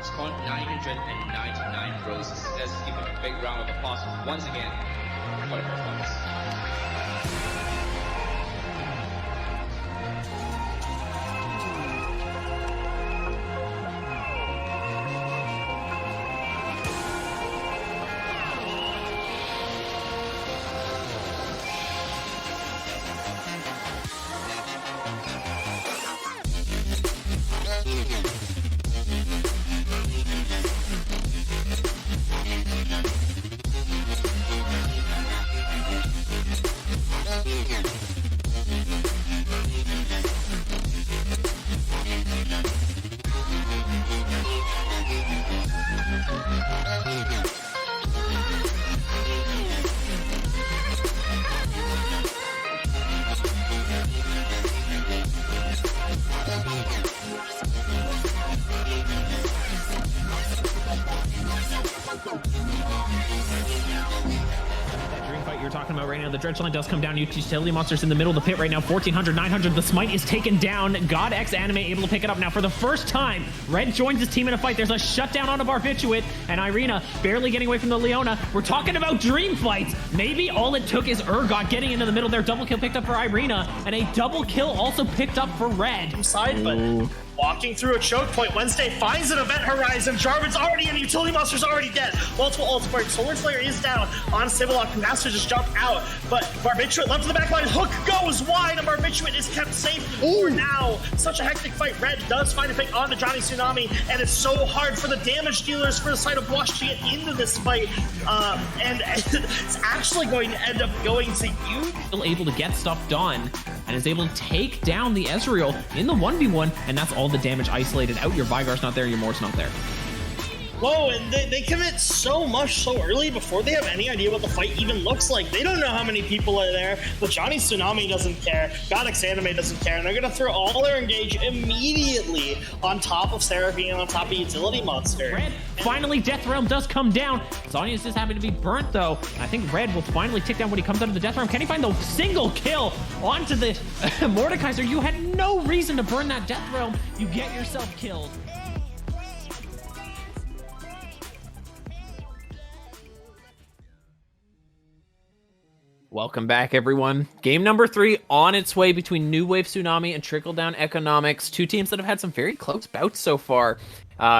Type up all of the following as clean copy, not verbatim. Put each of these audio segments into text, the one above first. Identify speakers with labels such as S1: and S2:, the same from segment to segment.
S1: Scored 999 roses. Let's give him a big round of applause once again for the performance.
S2: You're talking about right now. The dredge line does come down. Utility monsters in the middle of the pit right now. 1400, 900. The smite is taken down. God X Anime able to pick it up now for the first time. Red joins his team in a fight. There's a shutdown on a Barbituate, and Irina barely getting away from the Leona. We're talking about dream fights. Maybe all it took is Urgot getting into the middle there. Double kill picked up for Irina, and a double kill also picked up for Red.
S3: Side, but walking through a choke point, Wednesday finds an event horizon. Jarvan's already in, utility monster's already dead. Multiple ultimate, Solar Slayer is down on Sibylock. Master just jumped out, but Barbituate left to the back line. Hook goes wide, and Barbituate is kept safe for now. Such a hectic fight. Red does find a pick onto Johnny Tsunami, and it's so hard for the damage dealers for the side of Blush to get into this fight. And it's actually going to end up going to you.
S2: Still able to get stuff done, and is able to take down the Ezreal in the 1v1, and that's all the damage isolated out. Your Vigar's not there, your Mort's not there.
S3: Whoa, and they commit so much so early before they have any idea what the fight even looks like. They don't know how many people are there, but Johnny Tsunami doesn't care, God X Anime doesn't care, and they're gonna throw all their engage immediately on top of Seraphine and on top of Utility Monster.
S2: Red, finally Death Realm does come down. Zanya is just happy to be burnt though. I think Red will finally tick down when he comes out of the Death Realm. Can he find the single kill onto the Mordekaiser? You had no reason to burn that Death Realm. You get yourself killed. Welcome back, everyone. Game number 3 on its way between New Wave Tsunami and Trickle Down Economics. Two teams that have had some very close bouts so far.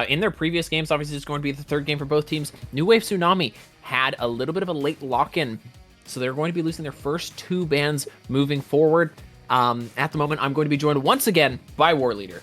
S2: In their previous games, obviously it's going to be the third game for both teams. New Wave Tsunami had a little bit of a late lock-in, so they're going to be losing their first 2 bans moving forward. At the moment, I'm going to be joined once again by War Leader.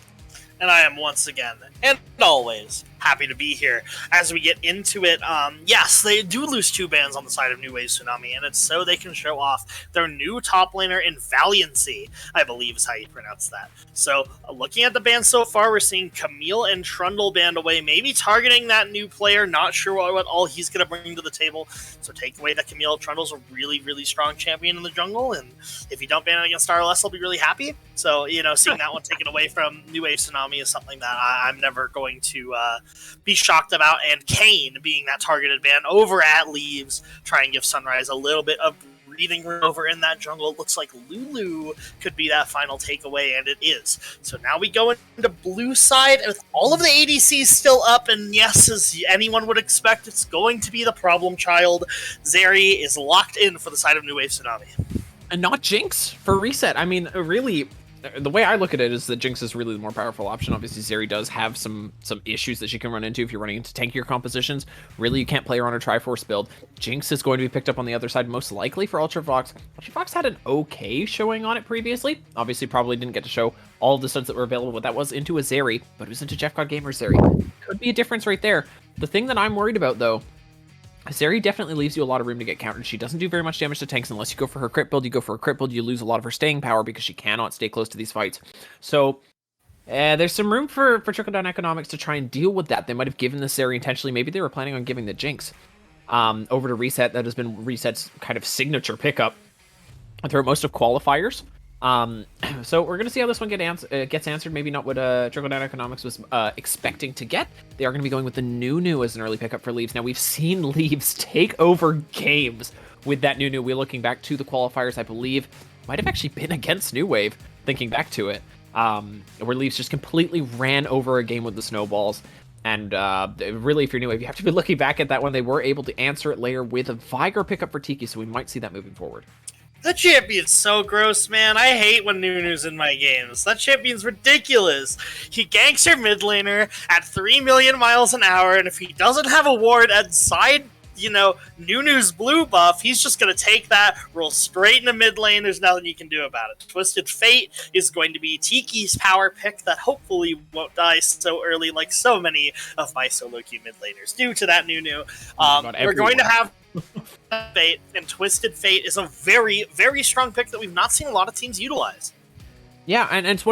S3: And I am once again, and always, happy to be here. As we get into it, yes, they do lose 2 bans on the side of New Wave Tsunami, and it's so they can show off their new top laner in Valiancy, I believe is how you pronounce that. So, looking at the bans so far, we're seeing Camille and Trundle banned away, maybe targeting that new player, not sure what all he's going to bring to the table. So take away that Camille. Trundle's a really, really strong champion in the jungle, and if you don't ban it against RLS, I'll be really happy. So, you know, seeing that one taken away from New Wave Tsunami is something that I'm never going to be shocked about. And Kane being that targeted ban over at Leaves, try and give Sunrise a little bit of breathing room over in that jungle. It looks like Lulu could be that final takeaway, and it is. So now we go into blue side with all of the ADCs still up, and yes, as anyone would expect, it's going to be the problem child. Zeri is locked in for the side of New Wave Tsunami.
S2: And not Jinx for reset. I mean, really, the way I look at it is that Jinx is really the more powerful option. Obviously, Zeri does have some issues that she can run into if you're running into tankier compositions. Really, you can't play her on a Triforce build. Jinx is going to be picked up on the other side, most likely for Ultravox. Ultravox had an okay showing on it previously. Obviously, probably didn't get to show all of the stunts that were available, but that was into a Zeri, but it was into Jeff God Gamer's Zeri. Could be a difference right there. The thing that I'm worried about, though, Zeri definitely leaves you a lot of room to get countered. She doesn't do very much damage to tanks unless you go for her crit build. You go for a crit build, you lose a lot of her staying power because she cannot stay close to these fights. So there's some room for trickle-down economics to try and deal with that. They might have given this Zeri intentionally. Maybe they were planning on giving the Jinx over to Reset. That has been Reset's kind of signature pickup throughout most of qualifiers. So we're going to see how this one gets answered. Maybe not what Trickle Down Economics was expecting to get. They are going to be going with the Nunu as an early pickup for Leaves. Now, we've seen Leaves take over games with that Nunu. We're looking back to the qualifiers, I believe. Might have actually been against New Wave, thinking back to it. Where Leaves just completely ran over a game with the snowballs. And really, if you're New Wave, you have to be looking back at that one. They were able to answer it later with a Viger pickup for Tiki, so we might see that moving forward.
S3: That champion's so gross, man. I hate when Nunu's in my games. That champion's ridiculous. He ganks your mid laner at 3 million miles an hour, and if he doesn't have a ward inside, Nunu's blue buff, he's just going to take that, roll straight into mid lane. There's nothing you can do about it. Twisted Fate is going to be Tiki's power pick that hopefully won't die so early like so many of my solo queue mid laners due to that Nunu. We're going to have Fate, and Twisted Fate is a very, very strong pick that we've not seen a lot of teams utilize.
S2: Yeah, and it's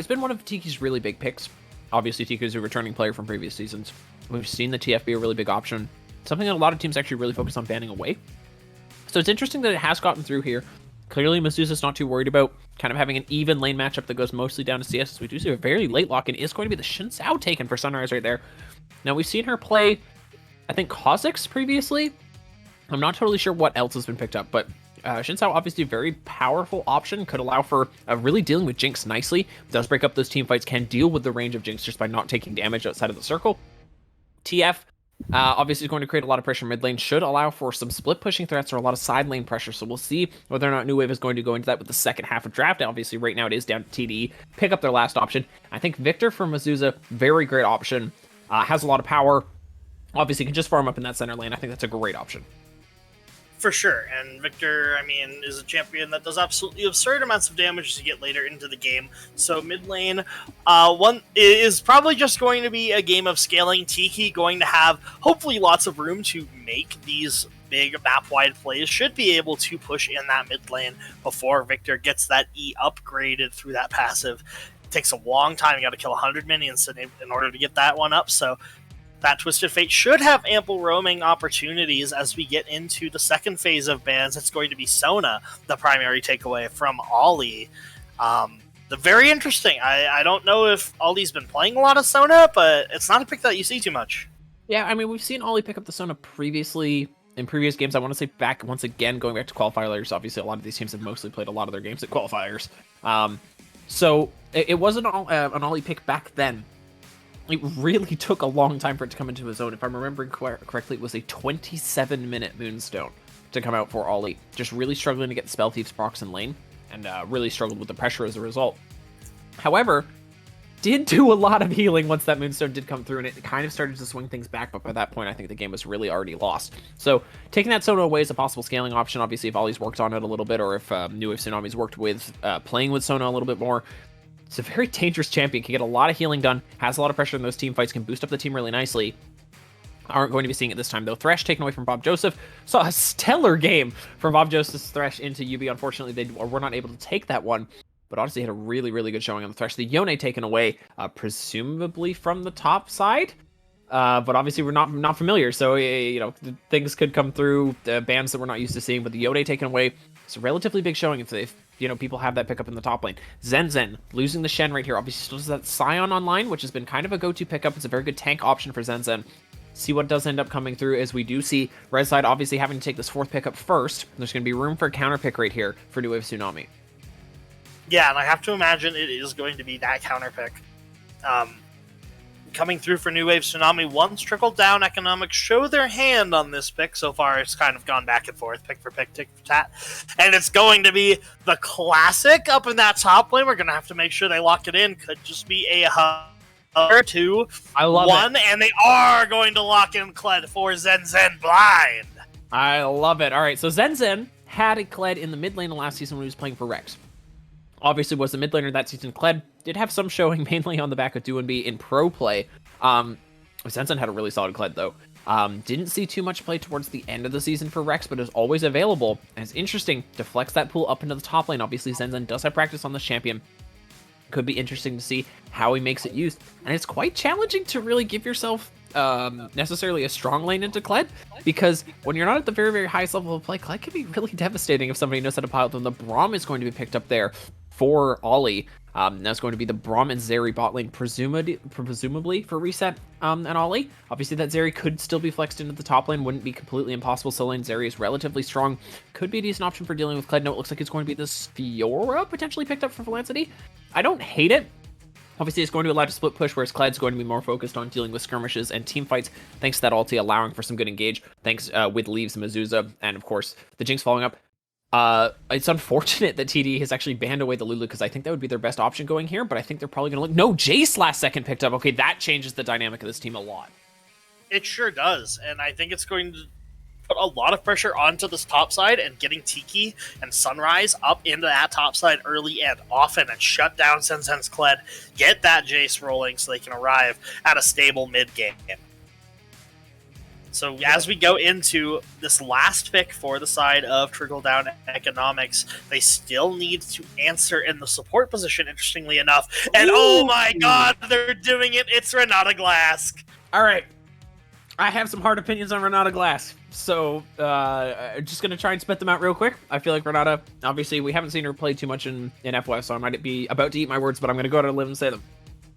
S2: been one of Tiki's really big picks. Obviously, Tiki is a returning player from previous seasons. We've seen the TF be a really big option. Something that a lot of teams actually really focus on banning away. So it's interesting that it has gotten through here. Clearly, Masuza's not too worried about kind of having an even lane matchup that goes mostly down to CS. We do see a very late lock-in is going to be the Xin Sao taken for Sunrise right there. Now, we've seen her play, I think, Kha'Zix previously. I'm not totally sure what else has been picked up, but Xin Sao, obviously a very powerful option, could allow for really dealing with Jinx nicely. Does break up those team fights, can deal with the range of Jinx just by not taking damage outside of the circle. TF, obviously is going to create a lot of pressure mid lane, should allow for some split pushing threats or a lot of side lane pressure, so we'll see whether or not New Wave is going to go into that with the second half of draft. Obviously, right now it is down to TDE, pick up their last option. I think Victor from Azusa, very great option, has a lot of power, obviously can just farm up in that center lane. I think that's a great option.
S3: For sure, and Victor, is a champion that does absolutely absurd amounts of damage as you get later into the game. So mid lane, one is probably just going to be a game of scaling. Tiki going to have hopefully lots of room to make these big map-wide plays. Should be able to push in that mid lane before Victor gets that E upgraded through that passive. It takes a long time. You got to kill 100 minions in order to get that one up. So that Twisted Fate should have ample roaming opportunities as we get into the second phase of bans. It's going to be Sona, the primary takeaway from Ollie. The very interesting. I don't know if Ollie's been playing a lot of Sona, but it's not a pick that you see too much.
S2: Yeah, we've seen Ollie pick up the Sona previously in previous games. I want to say back, once again, going back to qualifier layers, obviously a lot of these teams have mostly played a lot of their games at qualifiers. So it wasn't an Ollie pick back then. It really took a long time for it to come into his own. If I'm remembering correctly, it was a 27-minute Moonstone to come out for Ollie. Just really struggling to get the Spell Thief's procs in lane, and really struggled with the pressure as a result. However, did do a lot of healing once that Moonstone did come through, and it kind of started to swing things back, but by that point, I think the game was really already lost. So, taking that Sona away is a possible scaling option. Obviously, if Ollie's worked on it a little bit, or if New Wave Tsunami's worked with playing with Sona a little bit more. It's a very dangerous champion, can get a lot of healing done, has a lot of pressure in those team fights, can boost up the team really nicely. Aren't going to be seeing it this time, though. Thresh taken away from Bob Joseph. Saw a stellar game from Bob Joseph's Thresh into UB. Unfortunately, they were not able to take that one, but honestly had a really, really good showing on the Thresh. The Yone taken away, presumably from the top side, but obviously we're not familiar, so things could come through, bans that we're not used to seeing, but the Yone taken away. It's a relatively big showing if people have that pickup in the top lane. Zen losing the Shen right here. Obviously still does that Scion online, which has been kind of a go-to pickup. It's a very good tank option for Zen. See what does end up coming through, as we do see Red Side obviously having to take this fourth pickup first. There's going to be room for a counter pick right here for New Wave Tsunami.
S3: Yeah, and I have to imagine it is going to be that counter pick. Coming through for New Wave Tsunami, once Trickle Down Economics show their hand on this pick. So far, it's kind of gone back and forth, pick for pick, tick for tat. And it's going to be the classic up in that top lane. We're going to have to make sure they lock it in. Could just be a or two.
S2: I love
S3: one,
S2: it.
S3: And they are going to lock in Kled for Zen Blind.
S2: I love it. All right, so Zen had a Kled in the mid lane last season when he was playing for Rex. Obviously was the mid laner that season. Kled did have some showing, mainly on the back of Do&B in pro play. Zen had a really solid Kled, though. Didn't see too much play towards the end of the season for Rex, but is always available. And it's interesting to flex that pool up into the top lane. Obviously, Zen does have practice on the champion. Could be interesting to see how he makes it used. And it's quite challenging to really give yourself necessarily a strong lane into Kled, because when you're not at the very, very highest level of play, Kled can be really devastating if somebody knows how to pilot them. The Braum is going to be picked up there. for Ollie. That's going to be the Braum and Zeri bot lane, presumably for reset and Ollie. Obviously, that Zeri could still be flexed into the top lane. Wouldn't be completely impossible. So lane Zeri is relatively strong. Could be a decent option for dealing with Kled. No, it looks like it's going to be this Fiora potentially picked up for Velocity. I don't hate it. Obviously, it's going to allow to split push, whereas Kled's going to be more focused on dealing with skirmishes and team fights, thanks to that ulti allowing for some good engage, thanks with Leaves, Mezuzah, and of course, the Jinx following up. It's unfortunate that TDE has actually banned away the Lulu, because I think that would be their best option going here, but I think they're probably going to look... No, Jace last second picked up. Okay, that changes the dynamic of this team a lot.
S3: It sure does, and I think it's going to put a lot of pressure onto this top side, and getting Tiki and Sunrise up into that top side early and often and shut down Sensen's Kled, get that Jace rolling so they can arrive at a stable mid game. So as we go into this last pick for the side of trickle-down economics, they still need to answer in the support position, interestingly enough. And oh my god, they're doing it! It's Renata Glass!
S2: All right. I have some hard opinions on Renata Glass, so just going to try and spit them out real quick. I feel like Renata, obviously, we haven't seen her play too much in FF5, so I might be about to eat my words, but I'm going to go out on a limb and say them.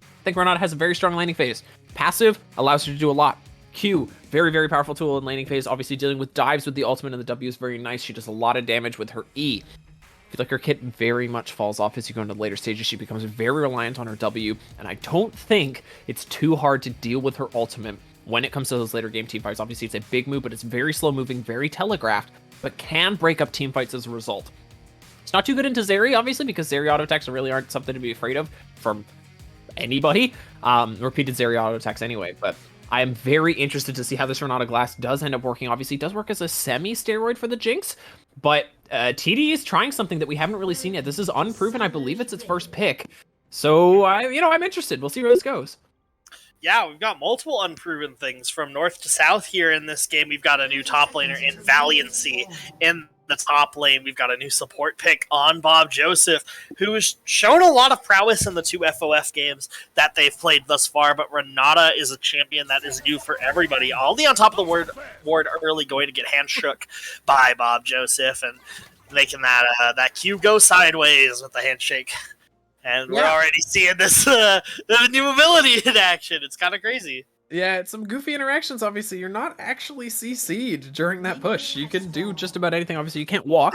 S2: I think Renata has a very strong laning phase. Passive allows her to do a lot. Q, very, very powerful tool in laning phase. Obviously, dealing with dives with the ultimate and the W is very nice. She does a lot of damage with her E. I feel like her kit very much falls off as you go into later stages. She becomes very reliant on her W, and I don't think it's too hard to deal with her ultimate when it comes to those later game team fights. Obviously, it's a big move, but it's very slow moving, very telegraphed, but can break up team fights as a result. It's not too good into Zeri, obviously, because Zeri auto attacks really aren't something to be afraid of from anybody. Repeated Zeri auto attacks anyway, but I am very interested to see how this Renata Glass does end up working. Obviously, it does work as a semi-steroid for the Jinx, but TD is trying something that we haven't really seen yet. This is unproven. I believe it's its first pick. So, I'm interested. We'll see where this goes.
S3: Yeah, we've got multiple unproven things from north to south here in this game. We've got a new top laner in Valiancy in the top lane. We've got a new support pick on Bob Joseph, who has shown a lot of prowess in the two FOF games that they've played thus far, but Renata is a champion that is new for everybody. Ollie on top of the ward early, going to get hand shook by Bob Joseph and making that Q go sideways with the handshake. And we're already seeing this new ability in action. It's kind of crazy.
S2: Yeah, it's some goofy interactions, obviously. You're not actually CC'd during that push. You can do just about anything. Obviously, you can't walk,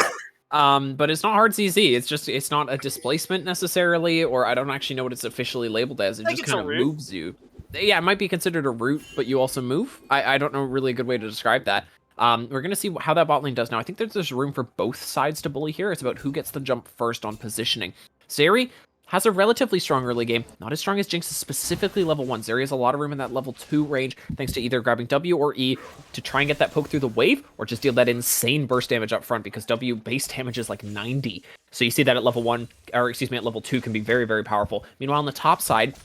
S2: but it's not hard CC. It's not a displacement necessarily, or I don't actually know what it's officially labeled as. It just kind of moves you. Yeah, it might be considered a root, but you also move. I don't know really a good way to describe that. We're going to see how that bot lane does now. I think there's room for both sides to bully here. It's about who gets the jump first on positioning. Zeri has a relatively strong early game, not as strong as Jinx is specifically level 1. Zeri has a lot of room in that level 2 range, thanks to either grabbing W or E to try and get that poke through the wave, or just deal that insane burst damage up front, because W base damage is like 90. So you see that at level 1, or excuse me, at level 2 can be very, very powerful. Meanwhile, on the top side,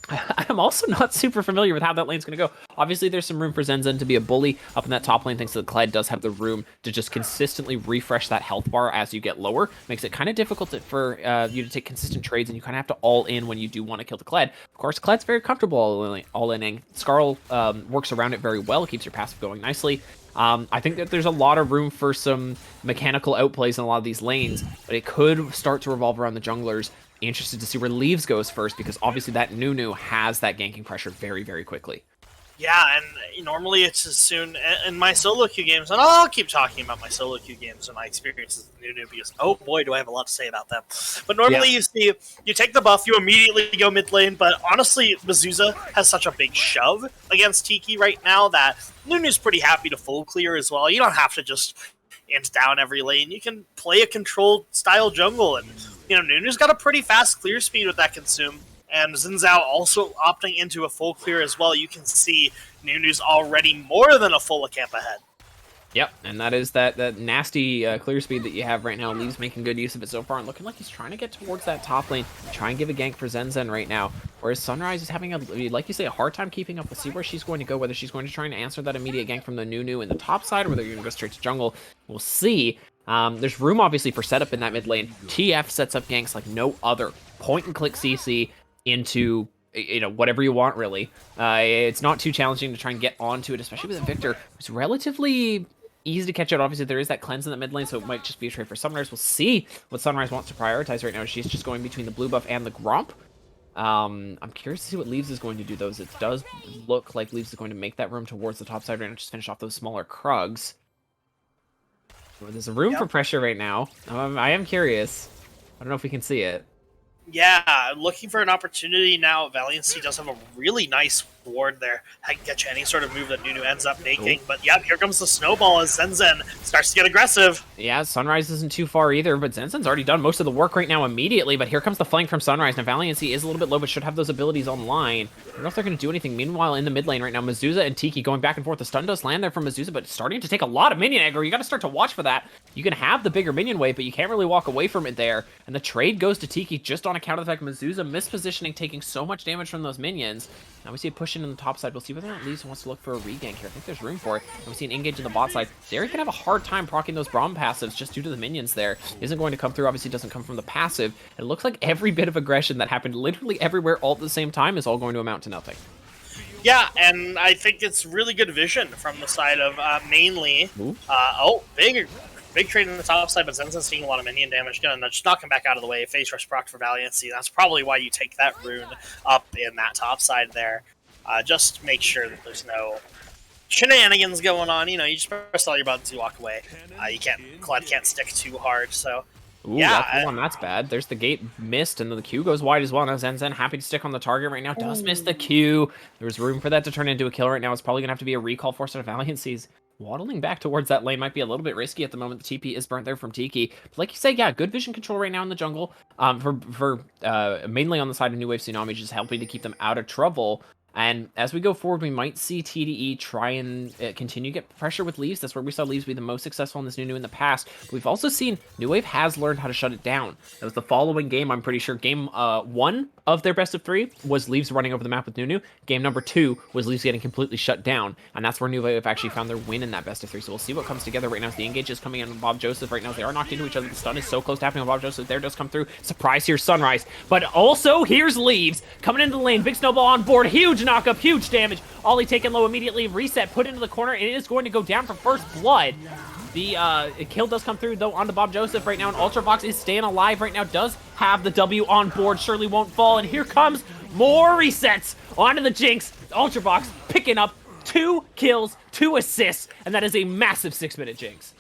S2: I'm also not super familiar with how that lane's going to go. Obviously, there's some room for Zenzen to be a bully up in that top lane, thanks to the Kled does have the room to just consistently refresh that health bar as you get lower. Makes it kind of difficult for you to take consistent trades, and you kind of have to all in when you do want to kill the Kled. Of course, Kled's very comfortable all-inning. Skarl works around it very well, keeps your passive going nicely. I think that there's a lot of room for some mechanical outplays in a lot of these lanes, but it could start to revolve around the junglers. Interested to see where Leaves goes first, because obviously that Nunu has that ganking pressure very, very quickly.
S3: Yeah, and normally it's as soon in my solo queue games, and I'll keep talking about my solo queue games and my experiences with Nunu, because oh boy, do I have a lot to say about them. But normally you see, you take the buff, you immediately go mid lane, but honestly, Mezuzah has such a big shove against Tiki right now that Nunu's pretty happy to full clear as well. You don't have to just int down every lane. You can play a controlled style jungle, and Nunu's got a pretty fast clear speed with that consume, and Xin also opting into a full clear as well. You can see Nunu's already more than a full camp ahead.
S2: Yep, and that is that nasty clear speed that you have right now. Leaves making good use of it so far, and looking like he's trying to get towards that top lane, try and give a gank for Zenzen right now. Whereas Sunrise is having like you say, a hard time keeping up. We'll see where she's going to go, whether she's going to try and answer that immediate gank from the Nunu in the top side, or whether you're going to go straight to jungle. We'll see. There's room, obviously, for setup in that mid lane. TF sets up ganks like no other. Point-and-click CC into whatever you want, really. It's not too challenging to try and get onto it, especially with a Victor who's relatively easy to catch out. Obviously, there is that cleanse in the mid lane, so it might just be a trade for Sunrise. We'll see what Sunrise wants to prioritize right now. She's just going between the blue buff and the Gromp. I'm curious to see what Leaves is going to do, though, as it does look like Leaves is going to make that room towards the top side right now, just finish off those smaller Krugs. There's a room for pressure right now. I am curious. I don't know if we can see it.
S3: Yeah, looking for an opportunity now. Valiancy does have a really nice ward there. I can get you any sort of move that Nunu ends up making. Ooh. But yeah, here comes the snowball as Zenzen starts to get aggressive.
S2: Yeah, Sunrise isn't too far either, but Zenzen's already done most of the work right now immediately. But here comes the flank from Sunrise. Now, Valiancy is a little bit low, but should have those abilities online. I don't know if they're going to do anything. Meanwhile, in the mid lane right now, Mezuzah and Tiki going back and forth. The stun does land there from Mezuzah, but starting to take a lot of minion aggro. You got to start to watch for that. You can have the bigger minion wave, but you can't really walk away from it there. And the trade goes to Tiki just on account of the fact Mezuzah mispositioning, taking so much damage from those minions. Now we see a push in the top side. We'll see whether or not Leaves wants to look for a regank here. I think there's room for it. And we see an engage in the bot side. Zeri can have a hard time proccing those Braum passives just due to the minions there. Isn't going to come through. Obviously doesn't come from the passive. It looks like every bit of aggression that happened literally everywhere all at the same time is all going to amount to nothing.
S3: Yeah, and I think it's really good vision from the side of mainly. Big trade in the top side, but Zenzen's seeing a lot of minion damage. Gonna just knock him back out of the way. Face rush proc for Valiancy. That's probably why you take that rune up in that top side there. Just make sure that there's no shenanigans going on. You know, you just press all your buttons, you walk away. Kled can't stick too hard, so.
S2: Ooh, yeah, that's bad. There's the gate missed, and then the Q goes wide as well. Now Zenzen happy to stick on the target right now. Does miss the Q. There's room for that to turn into a kill right now. It's probably going to have to be a recall force out of Valiancy's. Waddling back towards that lane might be a little bit risky at the moment. The TP is burnt there from Tiki. But like you say, yeah, good vision control right now in the jungle. Mainly on the side of New Wave Tsunami, just helping to keep them out of trouble. And as we go forward, we might see TDE try and continue to get pressure with Leaves. That's where we saw Leaves be the most successful in this Nunu in the past. But we've also seen New Wave has learned how to shut it down. That was the following game, I'm pretty sure. Game 1 of their best of 3 was Leaves running over the map with Nunu. Game number 2 was Leaves getting completely shut down. And that's where New Wave actually found their win in that best of 3. So we'll see what comes together right now. As the engage is coming in on Bob Joseph right now. They are knocked into each other. The stun is so close to happening on Bob Joseph. There does come through. Surprise, here's Sunrise. But also, here's Leaves coming into the lane. Big snowball on board. Huge knock-up. Huge damage. Ollie taken low immediately. Reset. Put into the corner. And it is going to go down for first blood. The kill does come through, though, onto Bob Joseph right now. And Ultravox is staying alive right now. Does have the W on board. Surely won't fall. And here comes more resets onto the Jinx. Ultravox picking up 2 kills, 2 assists. And that is a massive 6-minute Jinx.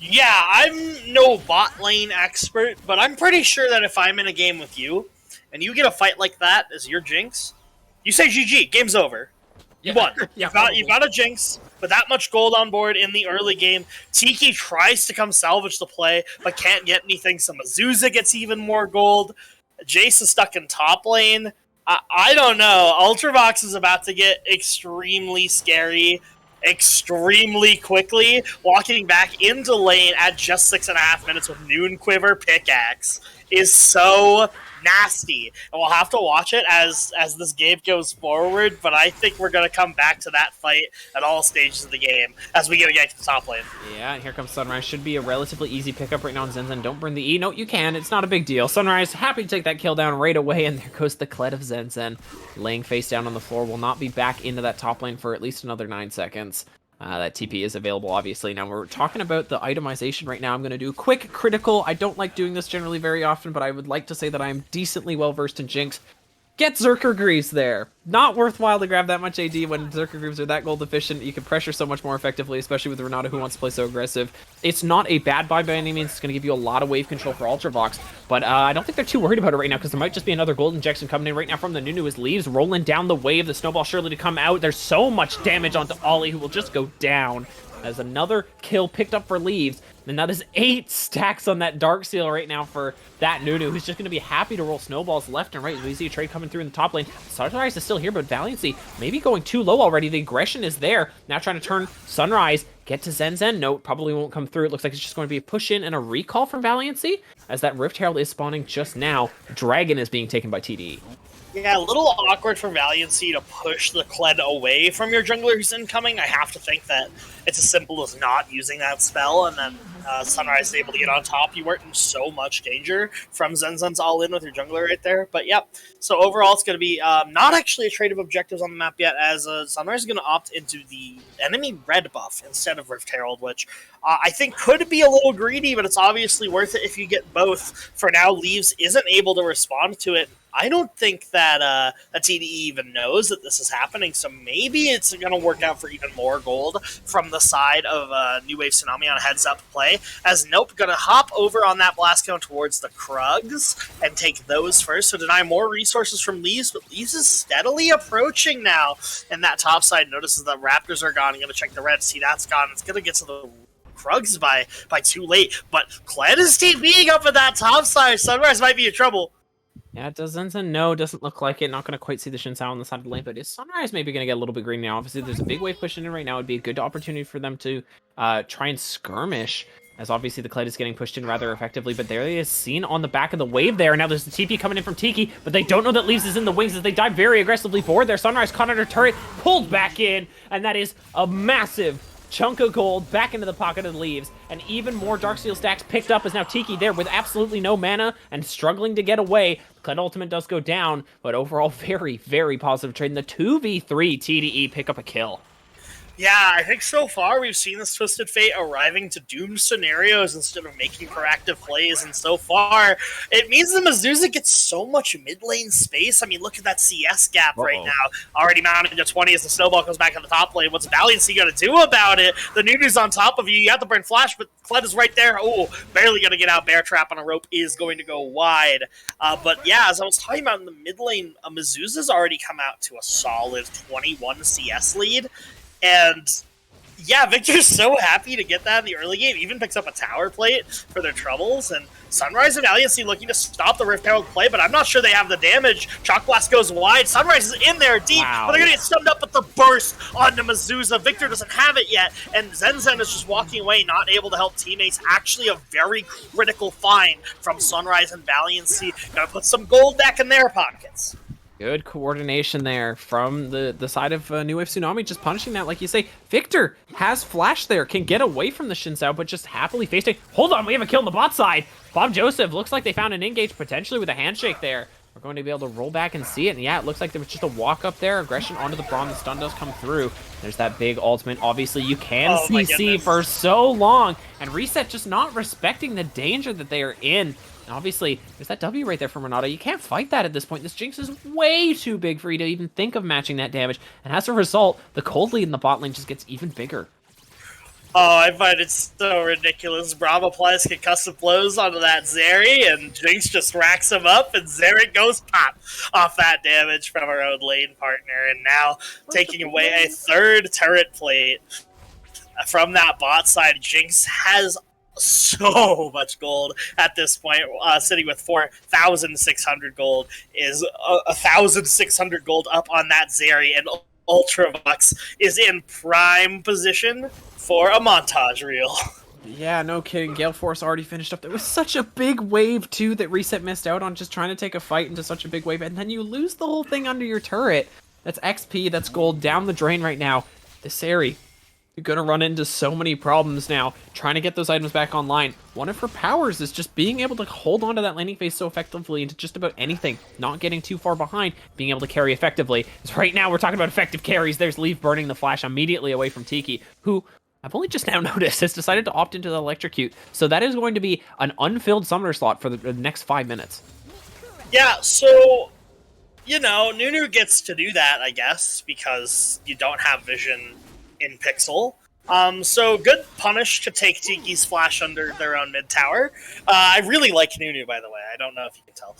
S3: Yeah, I'm no bot lane expert, but I'm pretty sure that if I'm in a game with you, and you get a fight like that as your Jinx, you say GG, game's over. You won.
S2: Yeah,
S3: you've got a Jinx, with that much gold on board in the early game. Tiki tries to come salvage the play, but can't get anything, so Mezuzah gets even more gold. Jace is stuck in top lane. I don't know. Ultravox is about to get extremely scary, extremely quickly, walking back into lane at just 6.5 minutes with Noon Quiver Pickaxe is so nasty. And we'll have to watch it as this game goes forward, but I think we're going to come back to that fight at all stages of the game as we get to the top lane.
S2: Yeah, and here comes Sunrise. Should be a relatively easy pickup right now on Zenzen. Don't burn the E. No, you can. It's not a big deal. Sunrise happy to take that kill down right away, and there goes the Kled of Zenzen. Laying face down on the floor. Will not be back into that top lane for at least another 9 seconds. That TP is available, obviously. Now, we're talking about the itemization right now. I'm going to do a quick critical. I don't like doing this generally very often, but I would like to say that I'm decently well-versed in Jinx. Get Zerker Greaves there. Not worthwhile to grab that much AD when Zerker Greaves are that gold efficient. You can pressure so much more effectively, especially with Renata, who wants to play so aggressive. It's not a bad buy by any means. It's going to give you a lot of wave control for Ultravox, but I don't think they're too worried about it right now, because there might just be another gold injection coming in right now from the Nunu as Leaves rolling down the wave. The snowball surely to come out. There's so much damage onto Ollie, who will just go down as another kill picked up for Leaves. And that is 8 stacks on that Dark Seal right now for that Nunu, who's just going to be happy to roll snowballs left and right. We see a trade coming through in the top lane. Sunrise is still here, but Valiancy maybe going too low already. The aggression is there. Now trying to turn Sunrise. Get to Zenzen. No, probably won't come through. It looks like it's just going to be a push in and a recall from Valiancy, as that Rift Herald is spawning just now. Dragon is being taken by TDE.
S3: Yeah, a little awkward for Valiancy to push the Kled away from your jungler who's incoming. I have to think that it's as simple as not using that spell and then Sunrise is able to get on top. You weren't in so much danger from Zenzen's all-in with your jungler right there. But yep, so overall it's going to be not actually a trade of objectives on the map yet, as Sunrise is going to opt into the enemy red buff instead of Rift Herald, which I think could be a little greedy, but it's obviously worth it if you get both. For now, Leaves isn't able to respond to it. I don't think that a TDE even knows that this is happening, so maybe it's going to work out for even more gold from the side of New Wave Tsunami on a heads-up play, as Nope going to hop over on that blast cone towards the Krugs and take those first, so deny more resources from Leaves, but Leaves is steadily approaching now, and that top side notices the Raptors are gone. You're going to check the red, see that's gone. It's going to get to the Krugs by too late, but Kled is TPing up at that top side. Sunrise might be in trouble.
S2: Yeah, does Zenzen? No, doesn't look like it. Not going to quite see the Shin Sao on the side of the lane, but is Sunrise maybe going to get a little bit green now? Obviously, there's a big wave pushing in right now. It'd be a good opportunity for them to try and skirmish, as obviously the Kled is getting pushed in rather effectively, but there he is seen on the back of the wave there. Now there's the TP coming in from Tiki, but they don't know that Leaves is in the wings as they dive very aggressively forward there. Sunrise caught under turret, pulled back in, and that is a massive chunk of gold back into the pocket of the Leaves, and even more Darksteel stacks picked up as now Tiki there with absolutely no mana and struggling to get away. Kled ultimate does go down, but overall very, very positive trade. And the 2v3 TDE pick up a kill.
S3: Yeah, I think so far we've seen this Twisted Fate arriving to doom scenarios instead of making proactive plays, and so far it means the Mezuzah gets so much mid lane space. I mean, look at that CS gap right now, already mounted to 20 as the snowball comes back on the top lane. What's Valiancy going to do about it? The Nunu's on top of you. You have to burn flash, but Kled is right there. Oh, barely going to get out. Bear Trap on a rope is going to go wide. But yeah, as I was talking about in the mid lane, Mezuzah's already come out to a solid 21 CS lead. And yeah, Victor's so happy to get that in the early game. Even picks up a tower plate for their troubles. And Sunrise and Valiancy looking to stop the Rift Herald play, but I'm not sure they have the damage. Chalk Blast goes wide. Sunrise is in there deep, but they're going to get stunned up with the burst onto Mezuzah. Victor doesn't have it yet, and Zenzen is just walking away, not able to help teammates. Actually a very critical find from Sunrise and Valiancy. Going to put some gold back in their pockets.
S2: Good coordination there from the side of New Wave Tsunami, just punishing that, like you say. Victor has flash there, can get away from the Shin Sao, but just happily facing. Hold on, we have a kill on the bot side. Bob Joseph, looks like they found an engage potentially with a handshake there. We're going to be able to roll back and see it, and yeah, it looks like there was just a walk up there, aggression onto the Braum, the stun does come through. There's that big ultimate, obviously you can CC for so long, and Reset just not respecting the danger that they are in. And obviously, there's that W right there from Renata. You can't fight that at this point. This Jinx is way too big for you to even think of matching that damage. And as a result, the cold lead in the bot lane just gets even bigger.
S3: Oh, I find it so ridiculous. Braum applies concussive blows onto that Zeri, and Jinx just racks him up, and Zeri goes pop off that damage from her own lane partner. And now taking away a third turret plate from that bot side, Jinx has so much gold at this point, sitting with 4,600 gold, is 1,600 gold up on that Zeri, and Ultravox is in prime position for a montage reel.
S2: Yeah, no kidding. Gale Force already finished up. There was such a big wave, too, that Reset missed out on, just trying to take a fight into such a big wave, and then you lose the whole thing under your turret. That's XP, that's gold down the drain right now. This Zeri, you're going to run into so many problems now, trying to get those items back online. One of her powers is just being able to hold on to that laning phase so effectively into just about anything, not getting too far behind, being able to carry effectively. Because right now we're talking about effective carries. There's Leaf burning the flash immediately away from Tiki, who I've only just now noticed has decided to opt into the electrocute. So that is going to be an unfilled summoner slot for the next 5 minutes.
S3: Yeah, so, you know, Nunu gets to do that, I guess, because you don't have vision in Pixel. So good punish to take Tiki's flash under their own mid tower. I really like Nunu, by the way. I don't know if you can tell.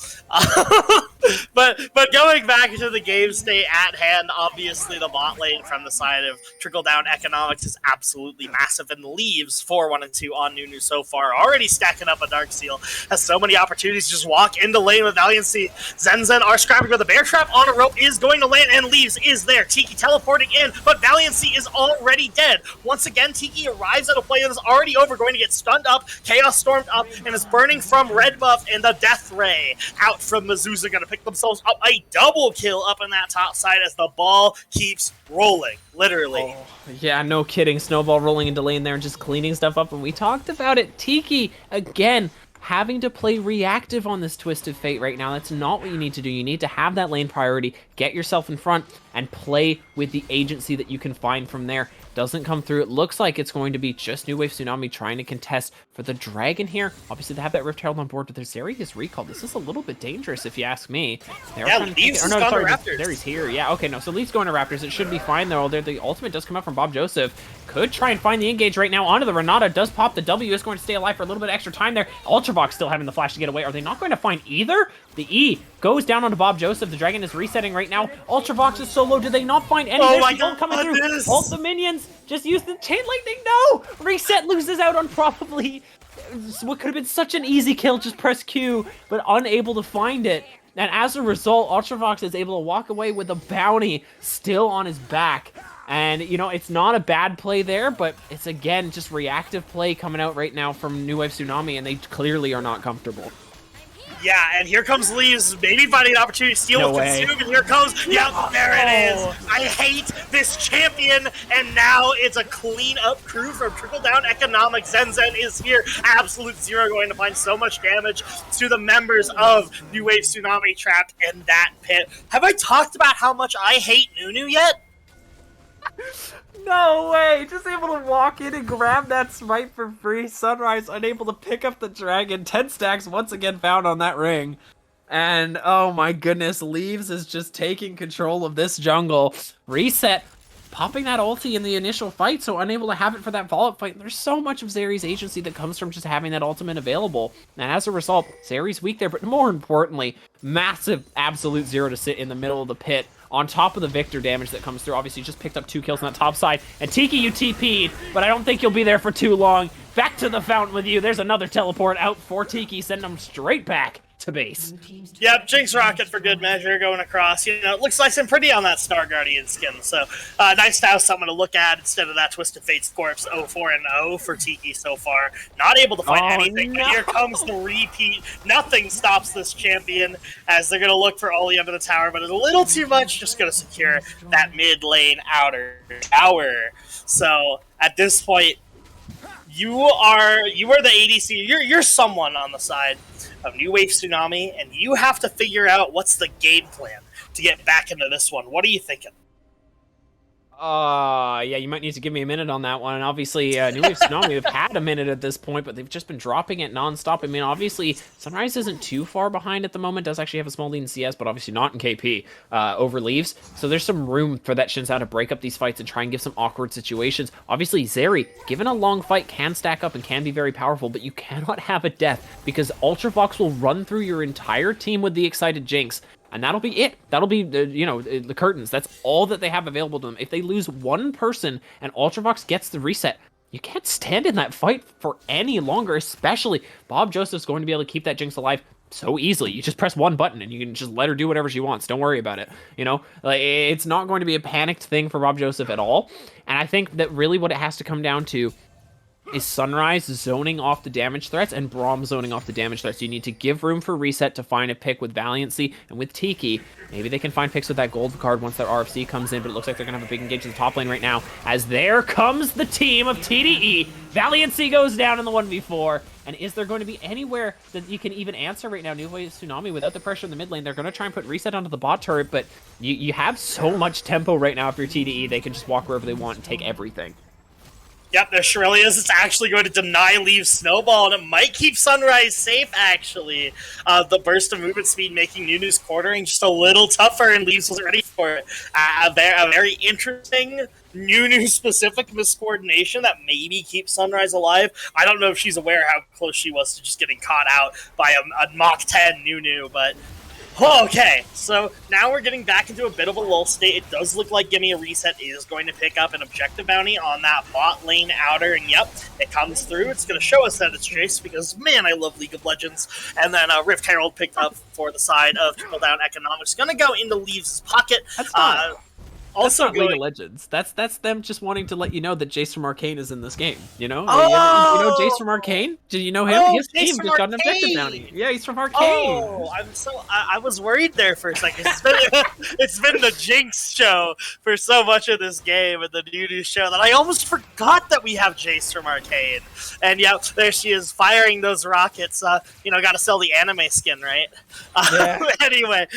S3: But going back to the game state at hand, obviously the bot lane from the side of trickle-down economics is absolutely massive, and the Leaves 4-1 and 2 on Nunu so far, already stacking up a Darksteel, has so many opportunities to just walk into lane with Valiancy. Zenzen are scrapping, but the Bear Trap on a rope is going to land, and Leaves is there. Tiki teleporting in, but Valiancy is already dead. Once again, Tiki arrives at a play that is already over, going to get stunned up, Chaos Stormed up, and is burning from red buff, and the Death Ray out from Mizuza, going to pick themselves up a double kill up on that top side as the ball keeps rolling, literally.
S2: Oh, yeah, no kidding. Snowball rolling into lane there and just cleaning stuff up. And we talked about it. Tiki, again, having to play reactive on this Twisted Fate right now. That's not what you need to do. You need to have that lane priority, get yourself in front, and play with the agency that you can find from there. Doesn't come through. It looks like it's going to be just New Wave Tsunami trying to contest for the Dragon here. Obviously, they have that Rift Herald on board, but their Zeri is recalled. This is a little bit dangerous, if you ask me.
S3: Leaves has gone to Raptors.
S2: Zeri's here. Yeah, okay, no. So Leaf's going to Raptors. It should be fine, though. The ultimate does come out from Bob Joseph. Could try and find the engage right now onto the Renata. Does pop. The W is going to stay alive for a little bit extra time there. Ultravox still having the flash to get away. Are they not going to find either? The E goes down onto Bob Joseph. The Dragon is resetting right now. Ultravox is solo. Did they not find any?
S3: Oh
S2: There's
S3: my
S2: the ult coming through.
S3: goodness.
S2: Ult the minions. Just use the chain lightning. No! Reset loses out on probably what could have been such an easy kill. Just press Q, but unable to find it. And as a result, Ultravox is able to walk away with a bounty still on his back. And, you know, it's not a bad play there, but it's, again, just reactive play coming out right now from New Wave Tsunami, and they clearly are not comfortable.
S3: Yeah, and here comes Leaves, maybe finding an opportunity to steal
S2: No
S3: with
S2: way.
S3: Consume, and here comes, yep, there it is. I hate this champion, and now it's a clean-up crew from Trickle Down Economics. Zen is here, Absolute Zero going to find so much damage to the members of New Wave Tsunami trapped in that pit. Have I talked about how much I hate Nunu yet?
S2: No way! Just able to walk in and grab that smite for free. Sunrise unable to pick up the dragon. 10 stacks once again found on that ring. And oh my goodness, Leaves is just taking control of this jungle. Reset, popping that ulti in the initial fight, so unable to have it for that follow-up fight. There's so much of Zeri's agency that comes from just having that ultimate available. And as a result, Zeri's weak there, but more importantly, massive Absolute Zero to sit in the middle of the pit. On top of the Victor damage that comes through. Obviously, just picked up 2 kills on that top side. And Tiki, you TP'd, but I don't think you'll be there for too long. Back to the fountain with you. There's another teleport out for Tiki, sending him straight back to base.
S3: Yep, Jinx Rocket for good measure going across. You know, it looks nice and pretty on that Star Guardian skin. So, nice to have something to look at instead of that Twisted Fates corpse 0-4-0 for Tiki so far. Not able to find anything,
S2: no.
S3: but here comes the repeat. Nothing stops this champion as they're going to look for Oli under the tower, but it's a little too much. Just going to secure that mid lane outer tower. So, at this point, you are the ADC. You're someone on the side of New Wave Tsunami, and you have to figure out what's the game plan to get back into this one. What are you thinking?
S2: Yeah, you might need to give me a minute on that one. And obviously, New Wave Tsunami have had a minute at this point, but they've just been dropping it nonstop. I mean, obviously, Sunrise isn't too far behind at the moment. Does actually have a small lead in CS, but obviously not in KP over Leaves. So there's some room for that Shinzao to break up these fights and try and give some awkward situations. Obviously, Zeri, given a long fight, can stack up and can be very powerful, but you cannot have a death because Ultravox will run through your entire team with the Excited Jinx. And that'll be it. That'll be, the curtains. That's all that they have available to them. If they lose one person and Ultravox gets the reset, you can't stand in that fight for any longer, especially Bob Joseph's going to be able to keep that Jinx alive so easily. You just press one button and you can just let her do whatever she wants. Don't worry about it. You know, like, it's not going to be a panicked thing for Bob Joseph at all. And I think that really what it has to come down to is Sunrise zoning off the damage threats and Braum zoning off the damage threats. You need to give room for reset to find a pick with Valiancy and with Tiki. Maybe they can find picks with that gold card once their RFC comes in, but it looks like they're going to have a big engage in the top lane right now, as there comes the team of TDE. Valiancy goes down in the 1v4, and is there going to be anywhere that you can even answer right now? New Wave Tsunami, without the pressure in the mid lane, they're going to try and put reset onto the bot turret, but you have so much tempo right now if you're TDE, they can just walk wherever they want and take everything.
S3: Yep, there surely is. It's actually going to deny Leaves Snowball, and it might keep Sunrise safe, actually. The burst of movement speed making Nunu's quartering just a little tougher, and Leaves was ready for it. A very interesting Nunu-specific miscoordination that maybe keeps Sunrise alive. I don't know if she's aware how close she was to just getting caught out by a Mach 10 Nunu, but... Okay, so now we're getting back into a bit of a lull state. It does look like Gimme a Reset is going to pick up an objective bounty on that bot lane outer, and yep, it comes through. It's going to show us that it's Jace, because, man, I love League of Legends. And then Rift Herald picked up for the side of Trickle Down Economics. Going to go into Leaves' pocket.
S2: That's
S3: Also
S2: not League
S3: going.
S2: of Legends. That's them just wanting to let you know that Jace from Arcane is in this game. You know? You know Jace from
S3: Oh,
S2: Arcane? Did you know him?
S3: oh,
S2: His
S3: Jace
S2: team
S3: from
S2: just got an objective bounty.
S3: Arcane.
S2: Yeah, he's from Arcane.
S3: Oh, I was worried there for a second. It's been the Jinx show for so much of this game and the new show that I almost forgot that we have Jace from Arcane. And yeah, there she is firing those rockets. Got to sell the anime skin, right?
S2: Yeah.
S3: Anyway,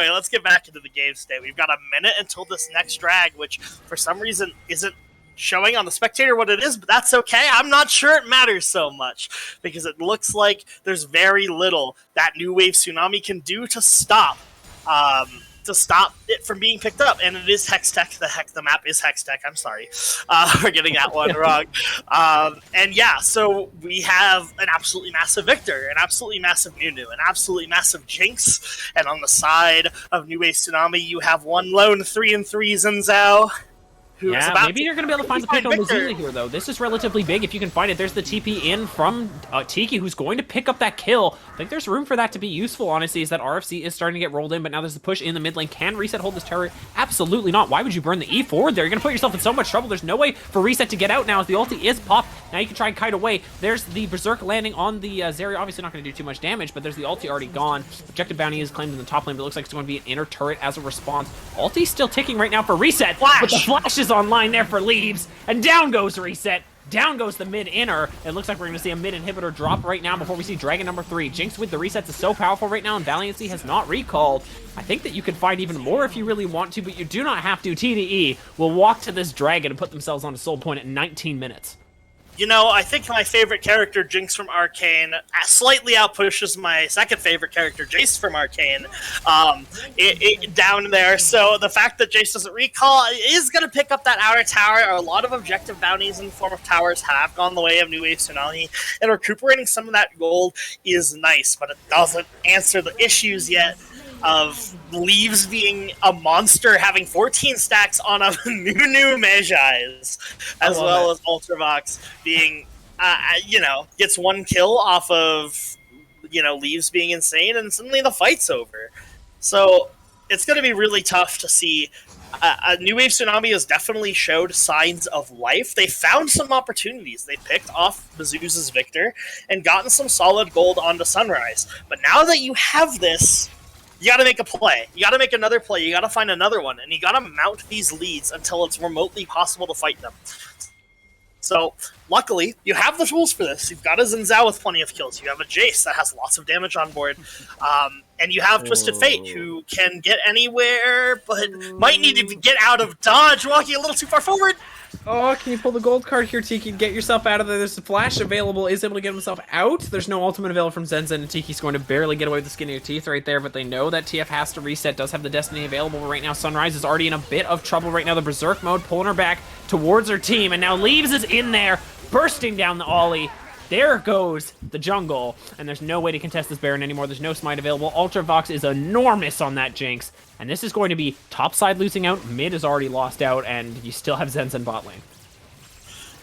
S3: let's get back into the game today. We've got a minute until this next drag, which for some reason isn't showing on the spectator what it is, but that's okay. I'm not sure it matters so much because it looks like there's very little that New Wave Tsunami can do to stop it from being picked up. And it is Hex Tech. The map is Hex Tech. I'm sorry for getting that one wrong. And yeah, so we have an absolutely massive Victor, an absolutely massive Nunu, an absolutely massive Jinx, and on the side of New Wave Tsunami, you have one lone 3-3 Zhao.
S2: Yeah, maybe you're going to be able to find the pick on Lazuli here, though. This is relatively big if you can find it. There's the TP in from Tiki, who's going to pick up that kill. I think there's room for that to be useful, honestly, is that RFC is starting to get rolled in, but now there's the push in the mid lane. Can Reset hold this turret? Absolutely not. Why would you burn the E forward there? You're going to put yourself in so much trouble. There's no way for Reset to get out now as the ulti is popped. Now you can try and kite away. There's the Berserk landing on the Zeri. Obviously not going to do too much damage, but there's the ulti already gone. Objective bounty is claimed in the top lane, but it looks like it's going to be an inner turret as a response. Ulti's still ticking right now for Reset, but the flash is online there for Leaves, and down goes Reset. Down goes the mid inner. It looks like we're going to see a mid inhibitor drop right now before we see Dragon number 3. Jinx with the resets is so powerful right now, and Valiancy has not recalled. I think that you could find even more if you really want to, but you do not have to. TDE will walk to this Dragon and put themselves on a soul point at 19 minutes.
S3: I think my favorite character, Jinx from Arcane, slightly outpushes my second favorite character, Jace from Arcane, down there. So the fact that Jace doesn't recall is going to pick up that outer tower. A lot of objective bounties in the form of towers have gone the way of New Wave Tsunami, and recuperating some of that gold is nice, but it doesn't answer the issues yet of Leaves being a monster, having 14 stacks on a new Magi, as well as Ultravox being, gets one kill off of, Leaves being insane, and suddenly the fight's over. So it's going to be really tough to see. New Wave Tsunami has definitely showed signs of life. They found some opportunities. They picked off Mizuza's Victor and gotten some solid gold onto Sunrise. But now that you have this, you gotta make a play. You gotta make another play. You gotta find another one. And you gotta mount these leads until it's remotely possible to fight them. So, luckily, you have the tools for this. You've got a Xin Zhao with plenty of kills. You have a Jace that has lots of damage on board. And you have Twisted Fate, who can get anywhere, but might need to get out of dodge, walking a little too far forward.
S2: Oh, can you pull the gold card here, Tiki? Get yourself out of there. There's a flash available. Is able to get himself out. There's no ultimate available from Zenzen, and Tiki's going to barely get away with the skin of your teeth right there, but they know that TF has to reset, does have the Destiny available right now. Sunrise is already in a bit of trouble right now. The Berserk mode pulling her back towards her team, and now Leaves is in there, bursting down the Ollie. There goes the jungle, and there's no way to contest this Baron anymore. There's no smite available. Ultravox is enormous on that Jinx, and this is going to be top side losing out. Mid is already lost out, and you still have Zenzen bot lane.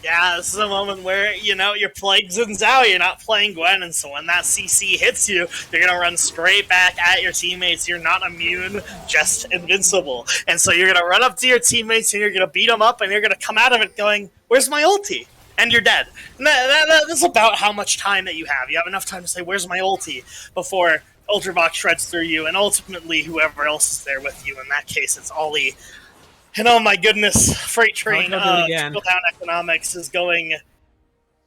S3: Yeah, this is a moment where, you're playing Xin Zhao, you're not playing Gwen, and so when that CC hits you, you're going to run straight back at your teammates. You're not immune, just invincible. And so you're going to run up to your teammates, and you're going to beat them up, and you're going to come out of it going, where's my ulti? And you're dead. And that's about how much time that you have. You have enough time to say, where's my ulti? Before Ultravox shreds through you, and ultimately whoever else is there with you. In that case, it's Ollie. And oh my goodness, Freight Train Trickle Down Economics is going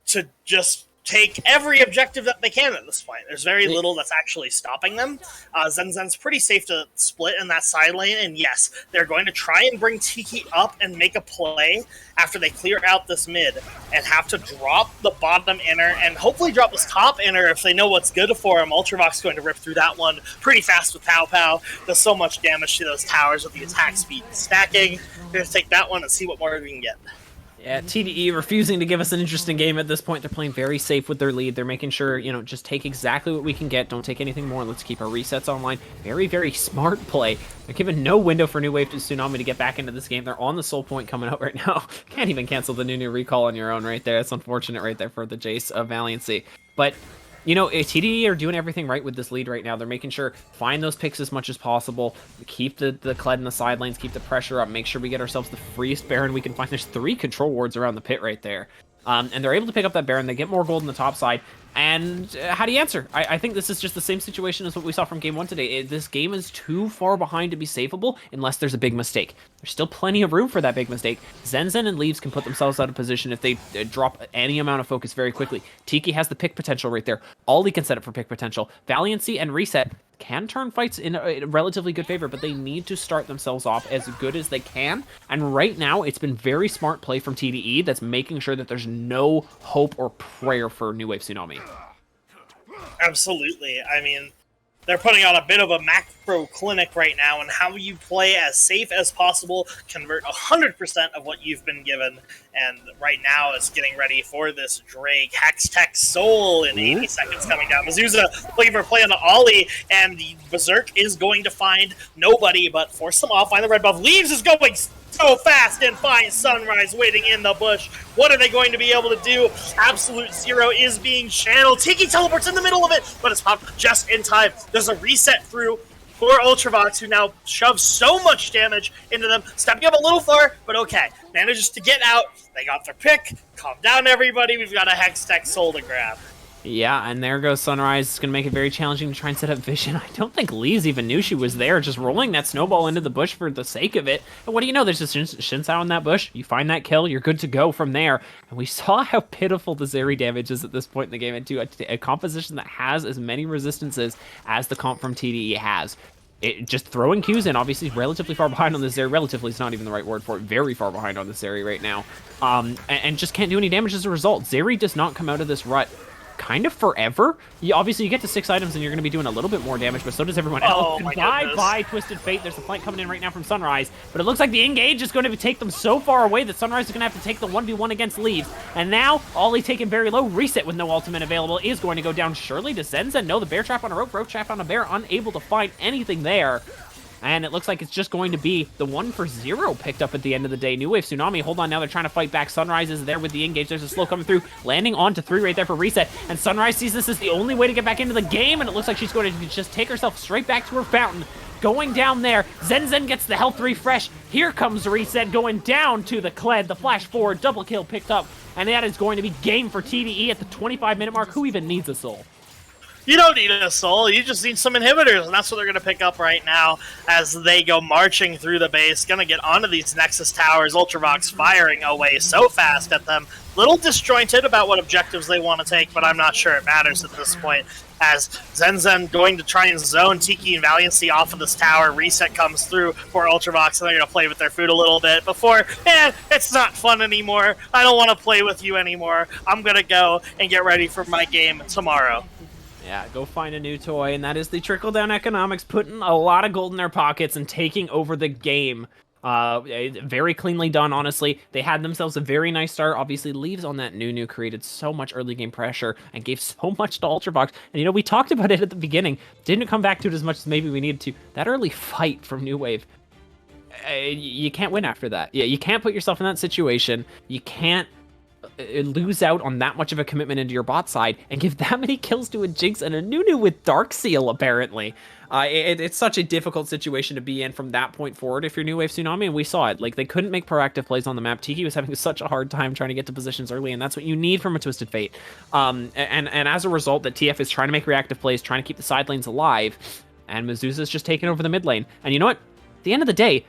S3: to just take every objective that they can at this point. There's very little that's actually stopping them. Zenzen's pretty safe to split in that side lane, and yes, they're going to try and bring Tiki up and make a play after they clear out this mid and have to drop the bottom inner and hopefully drop this top inner if they know what's good for him. Ultravox is going to rip through that one pretty fast with Pow Pow. Does so much damage to those towers with the attack speed and stacking. We're going to take that one and see what more we can get.
S2: Yeah, TDE refusing to give us an interesting game at this point. They're playing very safe with their lead. They're making sure, just take exactly what we can get. Don't take anything more. Let's keep our resets online. Very, very smart play. They're giving no window for New Wave to Tsunami to get back into this game. They're on the soul point coming out right now. Can't even cancel the new recall on your own right there. That's unfortunate right there for the Jace of Valiancy. But You know, TDE are doing everything right with this lead right now. They're making sure, find those picks as much as possible, keep the Kled in the side lanes, keep the pressure up, make sure we get ourselves the freest Baron we can find. There's 3 control wards around the pit right there. And they're able to pick up that Baron. They get more gold on the top side. And how do you answer? I think this is just the same situation as what we saw from Game 1 today. This game is too far behind to be savable unless there's a big mistake. There's still plenty of room for that big mistake. Zenzen and Leaves can put themselves out of position if they drop any amount of focus very quickly. Tiki has the pick potential right there. Ollie can set up for pick potential. Valiancy and Reset can turn fights in a relatively good favor, but they need to start themselves off as good as they can. And right now, it's been very smart play from TDE that's making sure that there's no hope or prayer for New Wave Tsunami.
S3: Absolutely. I mean, they're putting on a bit of a macro clinic right now, and how you play as safe as possible, convert 100% of what you've been given, and right now it's getting ready for this Drake Hex Tech Soul in 80 seconds coming down. Mizuza looking for a play on the Ollie, and the Berserk is going to find nobody, but force them off, find the red buff. Leaves is going so fast and finds Sunrise waiting in the bush. What are they going to be able to do? Absolute Zero is being channeled. Tiki teleports in the middle of it, but it's popped just in time. There's a reset through for Ultravox, who now shoves so much damage into them, stepping up a little far, but okay. Manages to get out. They got their pick. Calm down, everybody. We've got a Hex Tech Soul to grab.
S2: Yeah, and there goes Sunrise. It's going to make it very challenging to try and set up Vision. I don't think Lee's even knew she was there, just rolling that snowball into the bush for the sake of it. And what do you know? There's just Shinsao in that bush. You find that kill, you're good to go from there. And we saw how pitiful the Zeri damage is at this point in the game into a composition that has as many resistances as the comp from TDE has. Just throwing Qs in, obviously relatively far behind on this Zeri. Relatively is not even the right word for it. Very far behind on this Zeri right now. And just can't do any damage as a result. Zeri does not come out of this rut kind of forever. Obviously, you get to 6 items and you're going to be doing a little bit more damage, but so does everyone else. Bye, Twisted Fate. There's a flank coming in right now from Sunrise, but it looks like the engage is going to take them so far away that Sunrise is going to have to take the 1v1 against Leaves. And now, Ollie taken very low. Reset with no ultimate available is going to go down surely to Zenzen. No, the bear trap on a rope trap on a bear, unable to find anything there. And it looks like it's just going to be the 1-for-0 picked up at the end of the day. New Wave Tsunami, hold on now, they're trying to fight back. Sunrise is there with the engage. There's a slow coming through, landing onto 3 right there for Reset. And Sunrise sees this as the only way to get back into the game, and it looks like she's going to just take herself straight back to her fountain. Going down there, Zenzen gets the health refresh. Here comes Reset going down to the Kled. The flash forward, double kill picked up. And that is going to be game for TDE at the 25-minute mark. Who even needs a soul?
S3: You don't need a soul, you just need some inhibitors, and that's what they're going to pick up right now as they go marching through the base, going to get onto these Nexus towers. Ultravox firing away so fast at them. Little disjointed about what objectives they want to take, but I'm not sure it matters at this point, as Zenzen going to try and zone Tiki and Valiancy off of this tower. Reset comes through for Ultravox, and they're going to play with their food a little bit before, it's not fun anymore. I don't want to play with you anymore. I'm going to go and get ready for my game tomorrow.
S2: Yeah, go find a new toy, and that is the trickle-down economics, putting a lot of gold in their pockets and taking over the game. Very cleanly done, honestly. They had themselves a very nice start. Obviously, Leaves on that new created so much early game pressure and gave so much to Ultravox. And, you know, we talked about it at the beginning. Didn't come back to it as much as maybe we needed to. That early fight from New Wave, you can't win after that. Yeah, you can't put yourself in that situation. You can't lose out on that much of a commitment into your bot side and give that many kills to a Jinx and a Nunu with Dark Seal, apparently. It's such a difficult situation to be in from that point forward if you're New Wave Tsunami, and we saw it. Like, they couldn't make proactive plays on the map. Tiki was having such a hard time trying to get to positions early, and that's what you need from a Twisted Fate. And as a result, that TF is trying to make reactive plays, trying to keep the side lanes alive, and Mizusa's just taking over the mid lane. And you know what? At the end of the day,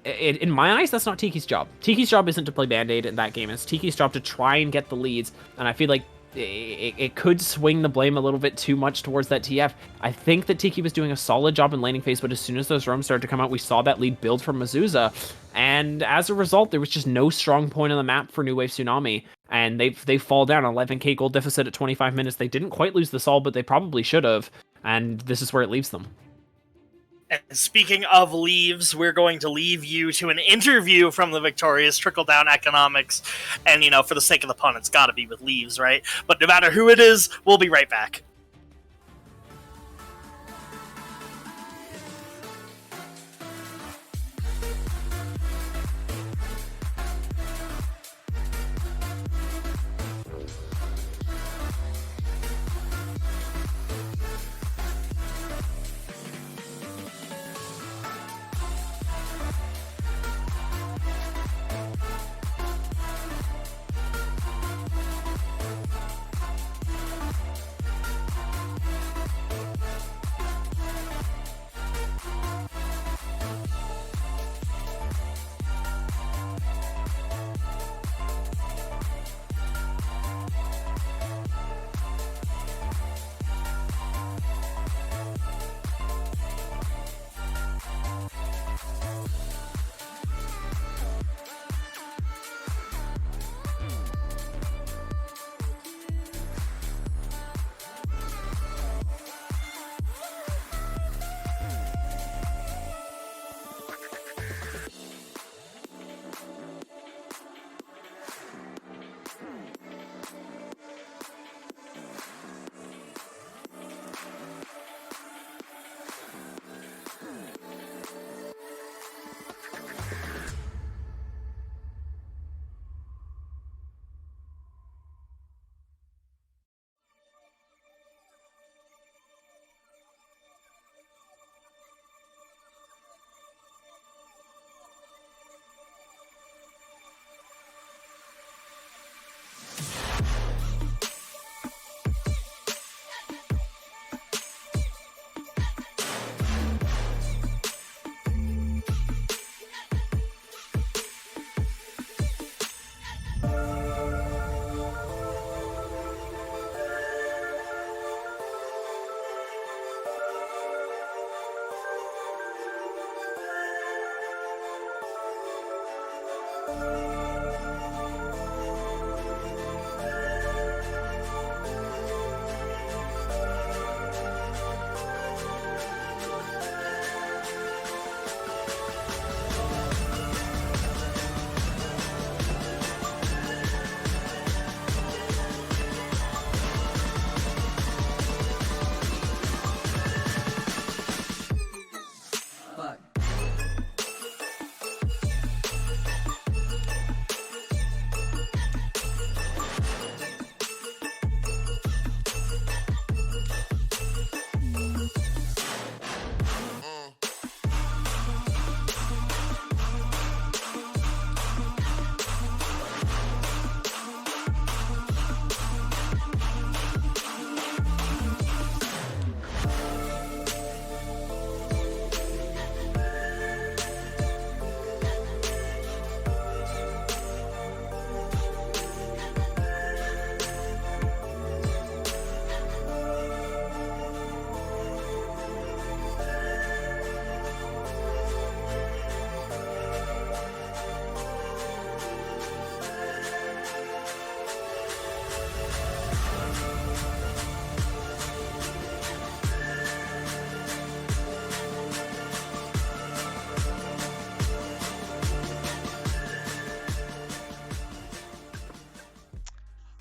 S2: in my eyes, that's not Tiki's job. Tiki's job isn't to play Band-Aid in that game. It's Tiki's job to try and get the leads, and I feel like it could swing the blame a little bit too much towards that TF. I think that Tiki was doing a solid job in laning phase, but as soon as those roams started to come out, we saw that lead build from Mizusa, and as a result, there was just no strong point on the map for New Wave Tsunami, and they fall down 11k gold deficit at 25 minutes. They didn't quite lose the Sol, but they probably should have, and this is where it leaves them.
S3: And speaking of Leaves, we're going to leave you to an interview from the victorious trickle-down economics. And, you know, for the sake of the pun, it's got to be with Leaves, right? But no matter who it is, we'll be right back.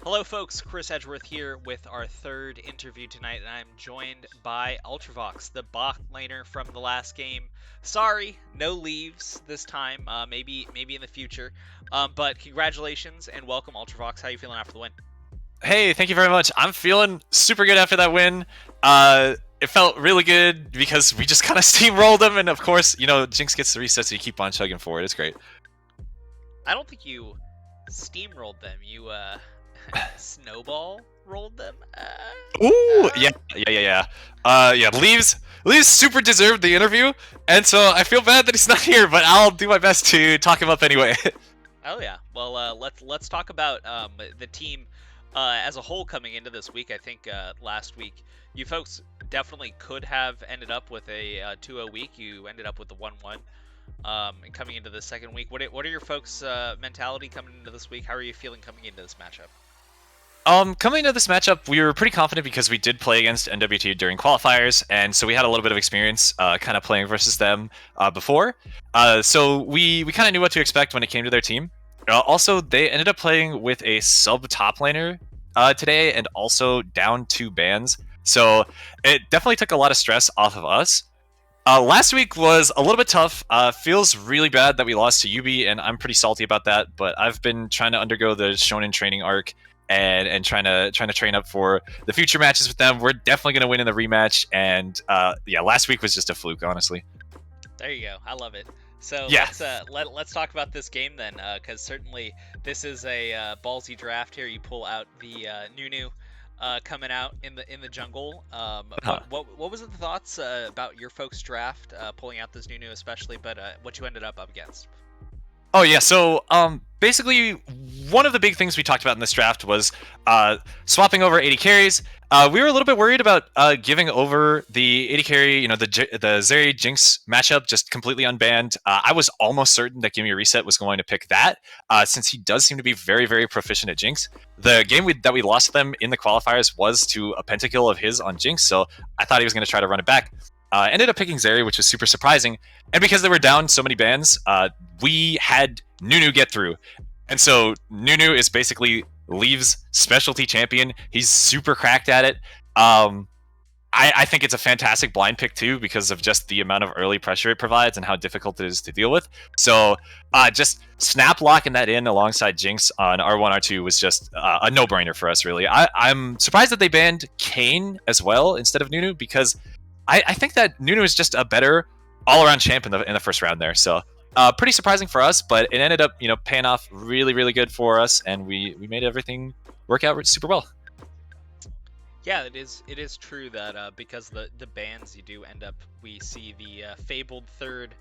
S4: Hello folks, Chris Edgeworth here with our third interview tonight, and I'm joined by Ultravox, the bot laner from the last game. Sorry, no leaves this time, maybe in the future, but congratulations and welcome Ultravox. How are you feeling after the win?
S5: Hey, thank you very much. I'm feeling super good after that win. It felt really good because we just kind of steamrolled them, and of course, you know, Jinx gets the reset, so you keep on chugging forward. It's great. I
S4: don't think you steamrolled them. You, snowball rolled them.
S5: Yeah. Leaves super deserved the interview, and so I feel bad that he's not here, but I'll do my best to talk him up anyway.
S4: Oh yeah. Well, let's talk about the team as a whole coming into this week. I think last week you folks definitely could have ended up with a 2-0 week. You ended up with the 1-1. And coming into the second week, what are your folks' mentality coming into this week? How are you feeling coming into this matchup?
S5: Coming into this matchup, we were pretty confident because we did play against NWT during qualifiers, and so we had a little bit of experience kind of playing versus them before. So we kind of knew what to expect when it came to their team. Also, they ended up playing with a sub-top laner today, and also down 2 bans. So it definitely took a lot of stress off of us. Last week was a little bit tough. Feels really bad that we lost to Yubi, and I'm pretty salty about that. But I've been trying to undergo the Shonen training arc and trying to train up for the future matches with them. We're definitely going to win in the rematch. And yeah, last week was just a fluke, honestly.
S4: There you go. I love it. So
S5: yeah.
S4: let's talk about this game then, because certainly this is a ballsy draft here. You pull out the Nunu. Coming out in the jungle. What was the thoughts about your folks' draft, pulling out this Nunu especially, but what you ended up against?
S5: Oh yeah, so basically one of the big things we talked about in this draft was swapping over 80 carries. We were a little bit worried about giving over the 80 carry, you know, the Zeri Jinx matchup just completely unbanned. I was almost certain that Gimme a Reset was going to pick that, since he does seem to be very, very proficient at Jinx. The game that we lost them in the qualifiers was to a pentakill of his on Jinx, so I thought he was going to try to run it back. Ended up picking Zeri, which was super surprising. And because they were down so many bans, we had Nunu get through. And so Nunu is basically Leave's specialty champion. He's super cracked at it. I think it's a fantastic blind pick too, because of just the amount of early pressure it provides and how difficult it is to deal with. So just snap locking that in alongside Jinx on R1, R2 was just a no-brainer for us, really. I'm surprised that they banned Kayn as well instead of Nunu, because I think that Nunu is just a better all-around champ in the first round there. So pretty surprising for us, but it ended up, you know, paying off really, really good for us, and we made everything work out super well.
S4: Yeah, it is true that because the bans you do end up, we see the fabled third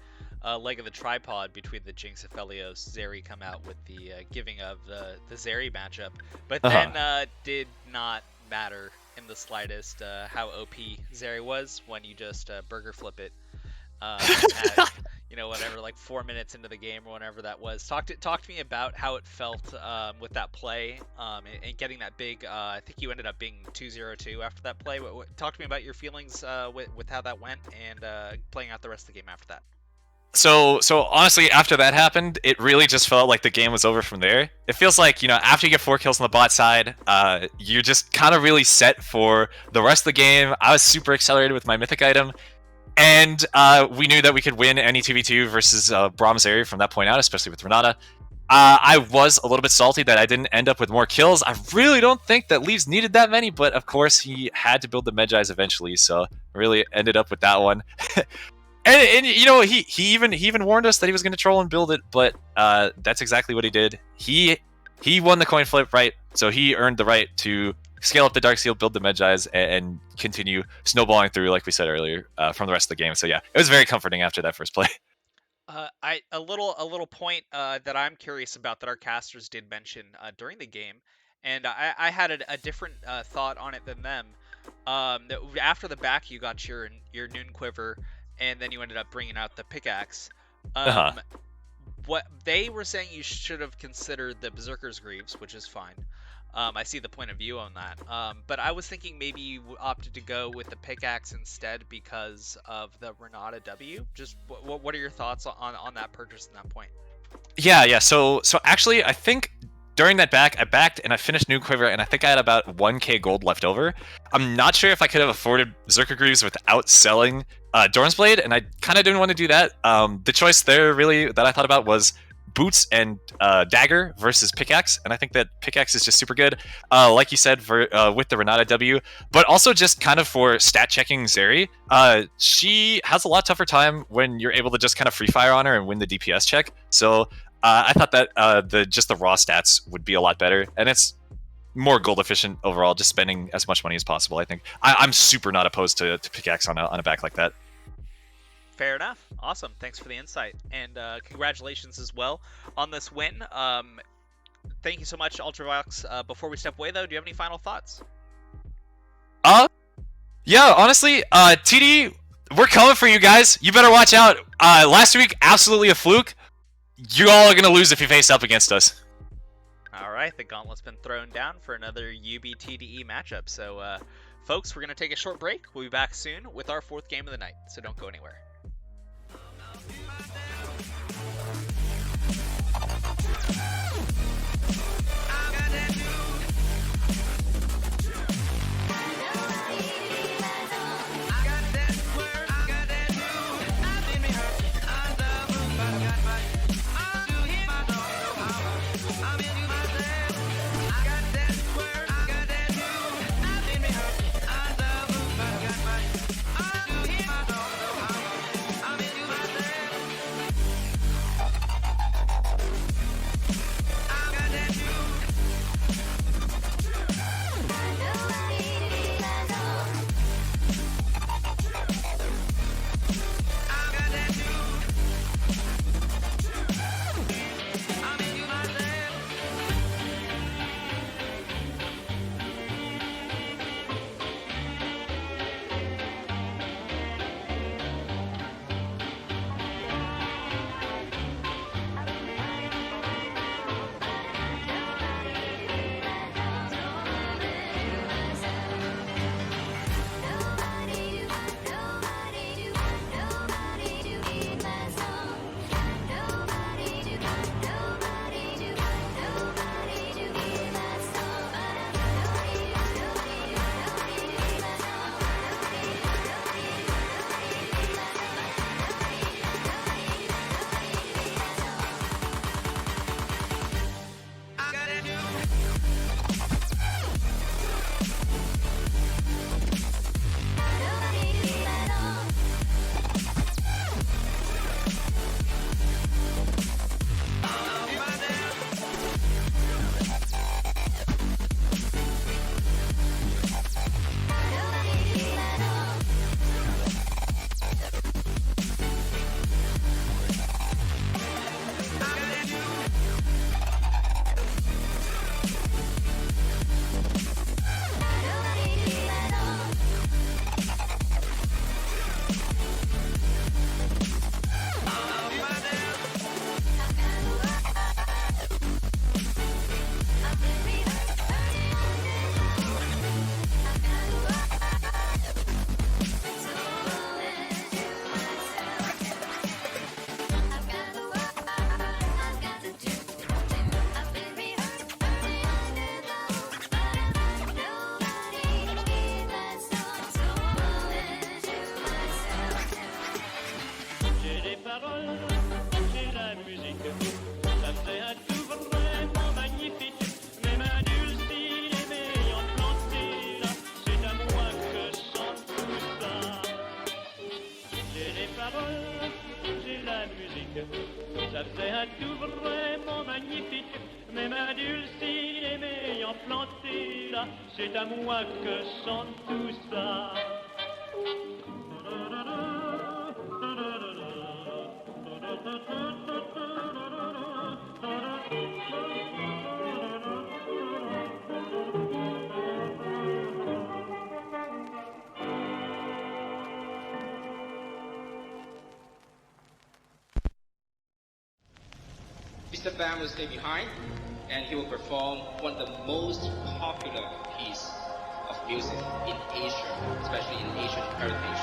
S4: leg of the tripod between the Jinx Aphelios Zeri come out with the giving of the Zeri matchup, but then did not matter in the slightest how OP Zeri was when you just burger flip it At, whatever, like 4 minutes into the game or whatever that was. Talk to me about how it felt with that play and getting that big. I think you ended up being 2-0-2 after that play. Talk to me about your feelings with how that went and playing out the rest of the game after that.
S5: So honestly, after that happened, it really just felt like the game was over from there. It feels like, after you get 4 kills on the bot side, you're just kind of really set for the rest of the game. I was super accelerated with my mythic item, and we knew that we could win any 2v2 versus Brahms area from that point out, especially with Renata. I was a little bit salty that I didn't end up with more kills. I really don't think that Leaves needed that many, but of course he had to build the Medjais eventually, so really ended up with that one. And he even warned us that he was going to troll and build it, but that's exactly what he did. He won the coin flip, right? So he earned the right to scale up the Dark Seal, build the Medjais, and continue snowballing through, like we said earlier, from the rest of the game. So yeah, it was very comforting after that first play.
S4: A little point that I'm curious about that our casters did mention during the game, and I had a different thought on it than them. That after the back, you got your Noon Quiver, and then you ended up bringing out the pickaxe. What they were saying, you should have considered the Berserker's Greaves, which is fine. I see the point of view on that. But I was thinking maybe you opted to go with the pickaxe instead because of the Renata W. Just what are your thoughts on that purchase at that point?
S5: Yeah. So actually, I think during that back, I backed and I finished Noon Quiver, and I think I had about 1k gold left over. I'm not sure if I could have afforded Berserker Greaves without selling Dorn's Blade, and I kind of didn't want to do that. The choice there really that I thought about was Boots and Dagger versus Pickaxe, and I think that Pickaxe is just super good, like you said, for with the Renata W, but also just kind of for stat checking Zeri. She has a lot tougher time when you're able to just kind of free fire on her and win the DPS check. So I thought that the raw stats would be a lot better, and it's more gold efficient overall, just spending as much money as possible. I think I'm super not opposed to Pickaxe on a back like that.
S4: Fair enough. Awesome. Thanks for the insight, and congratulations as well on this win. Thank you so much, Ultravox. Before we step away, though, do you have any final thoughts?
S5: Yeah, honestly, TDE, we're coming for you guys. You better watch out. Last week, absolutely a fluke. You all are gonna lose if you face up against us.
S4: All right, the gauntlet's been thrown down for another UB TDE matchup. So, folks, we're gonna take a short break. We'll be back soon with our 4th game of the night. So don't go anywhere.
S6: paroles, j'ai la musique. Ça fait un tout vraiment magnifique. Mes mains dulcides et m'ayant planté là, c'est à moi que chante tout ça. J'ai les paroles, j'ai la musique. Ça fait un tout vraiment magnifique. Mes mains dulcides et m'ayant planté là, c'est à moi que chante tout ça.
S1: Mr. Bam will stay behind, and he will perform one of the most popular piece of music in Asia, especially in Asian heritage.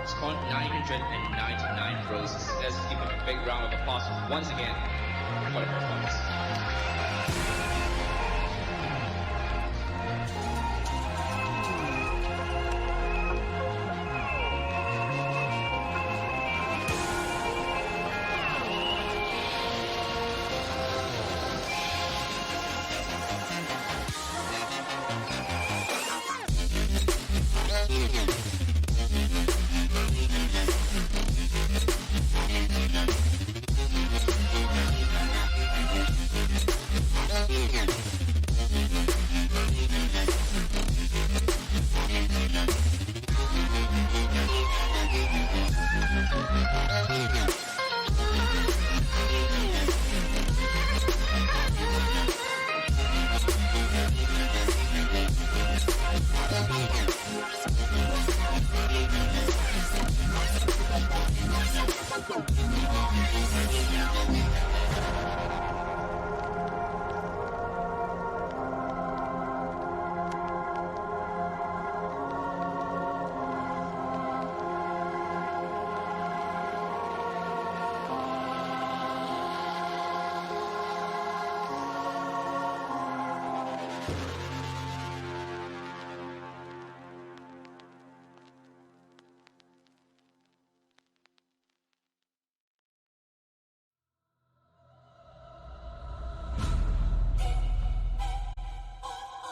S1: Scored 999 roses. Let's give him a big round of applause once again for the performance.